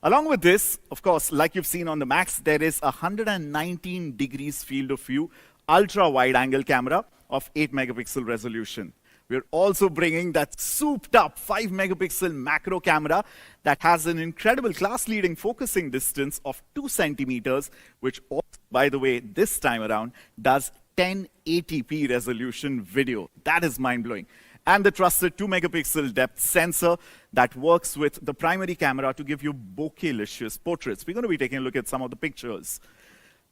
Along with this, of course, like you've seen on the Max, there is a 119 degrees field of view, ultra wide angle camera of 8 megapixel resolution. We're also bringing that souped up 5 megapixel macro camera that has an incredible class leading focusing distance of 2 centimeters, which also, by the way, this time around does 1080p resolution video. That is mind blowing. And the trusted 2 megapixel depth sensor that works with the primary camera to give you bokeh-licious portraits. We're going to be taking a look at some of the pictures.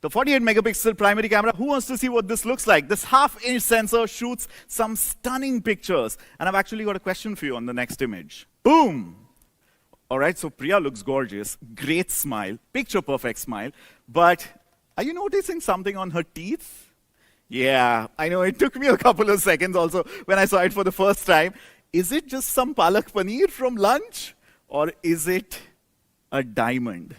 The 48 megapixel primary camera, who wants to see what this looks like? This half-inch sensor shoots some stunning pictures. And I've actually got a question for you on the next image. Boom! All right, so Priya looks gorgeous, great smile, picture perfect smile. But are you noticing something on her teeth? Yeah, I know it took me a couple of seconds also when I saw it for the first time. Is it just some palak paneer from lunch? Or is it a diamond?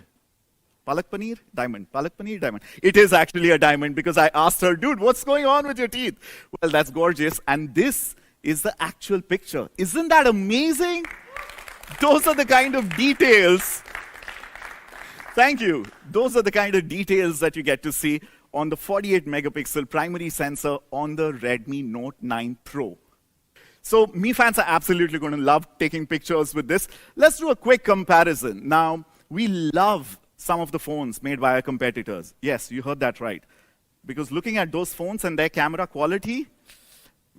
Palak paneer, diamond. Palak paneer, diamond. It is actually a diamond because I asked her, dude, what's going on with your teeth? Well, that's gorgeous. And this is the actual picture. Isn't that amazing? Those are the kind of details. Thank you. Those are the kind of details that you get to see on the 48 megapixel primary sensor on the Redmi Note 9 Pro. So me fans are absolutely going to love taking pictures with this. Let's do a quick comparison. Now, we love some of the phones made by our competitors. Yes, you heard that right. Because looking at those phones and their camera quality,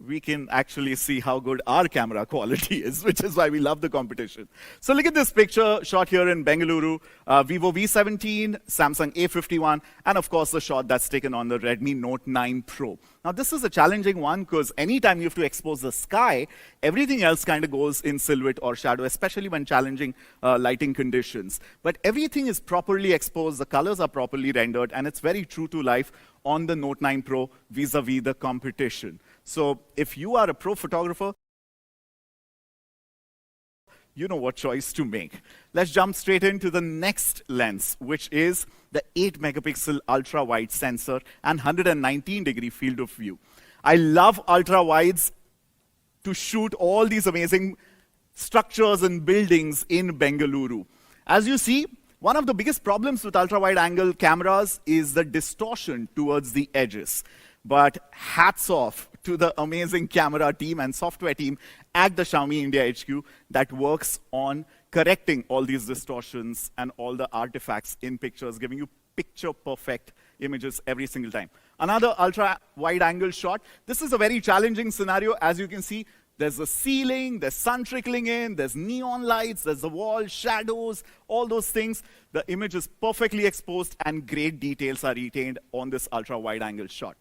we can actually see how good our camera quality is, which is why we love the competition. So look at this picture shot here in Bengaluru, Vivo V17, Samsung A51, and of course the shot that's taken on the Redmi Note 9 Pro. Now this is a challenging one because anytime you have to expose the sky, everything else kind of goes in silhouette or shadow, especially when challenging lighting conditions. But everything is properly exposed, the colors are properly rendered, and it's very true to life on the Note 9 Pro vis-a-vis the competition. So if you are a pro photographer, you know what choice to make. Let's jump straight into the next lens, which is the 8 megapixel ultra wide sensor and 119-degree field of view. I love ultra wides to shoot all these amazing structures and buildings in Bengaluru. As you see, one of the biggest problems with ultra wide angle cameras is the distortion towards the edges. But hats off to the amazing camera team and software team at the Xiaomi India HQ that works on correcting all these distortions and all the artifacts in pictures, giving you picture-perfect images every single time. Another ultra-wide-angle shot. This is a very challenging scenario. As you can see, there's the ceiling, there's sun trickling in, there's neon lights, there's the wall, shadows, all those things. The image is perfectly exposed and great details are retained on this ultra-wide-angle shot.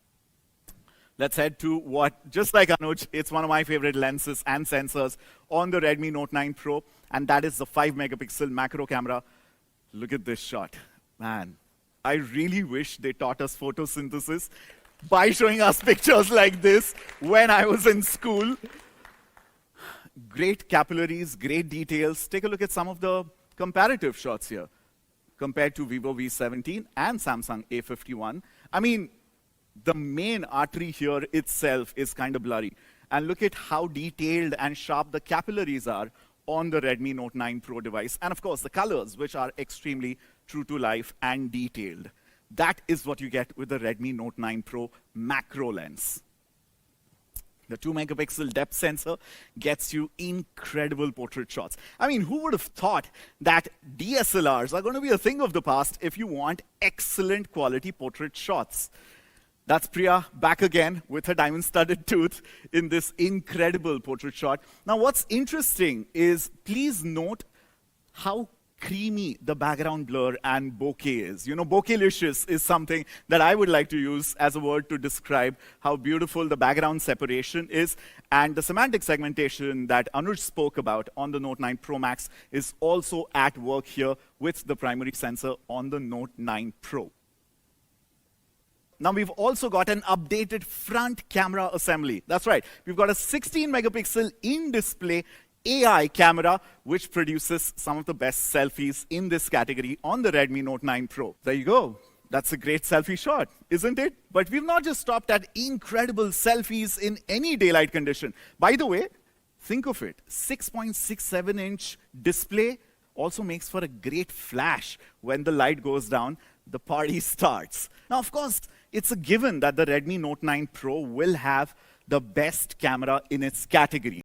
Let's head to what, just like Anuj, it's one of my favorite lenses and sensors on the Redmi Note 9 Pro, and that is the 5 megapixel macro camera. Look at this shot. Man, I really wish they taught us photosynthesis by showing us pictures like this when I was in school. Great capillaries, great details. Take a look at some of the comparative shots here compared to Vivo V17 and Samsung A51. I mean, the main artery here itself is kind of blurry. And look at how detailed and sharp the capillaries are on the Redmi Note 9 Pro device. And of course, the colors, which are extremely true to life and detailed. That is what you get with the Redmi Note 9 Pro macro lens. The 2 megapixel depth sensor gets you incredible portrait shots. I mean, who would have thought that DSLRs are going to be a thing of the past if you want excellent quality portrait shots? That's Priya back again with her diamond-studded tooth in this incredible portrait shot. Now, what's interesting is, please note how creamy the background blur and bokeh is. You know, bokeh-licious is something that I would like to use as a word to describe how beautiful the background separation is. And the semantic segmentation that Anuj spoke about on the Note 9 Pro Max is also at work here with the primary sensor on the Note 9 Pro. Now we've also got an updated front camera assembly. That's right, we've got a 16 megapixel in-display AI camera, which produces some of the best selfies in this category on the Redmi Note 9 Pro. There you go. That's a great selfie shot, isn't it? But we've not just stopped at incredible selfies in any daylight condition. By the way, think of it, 6.67-inch display also makes for a great flash. When the light goes down, the party starts. Now, of course, it's a given that the Redmi Note 9 Pro will have the best camera in its category.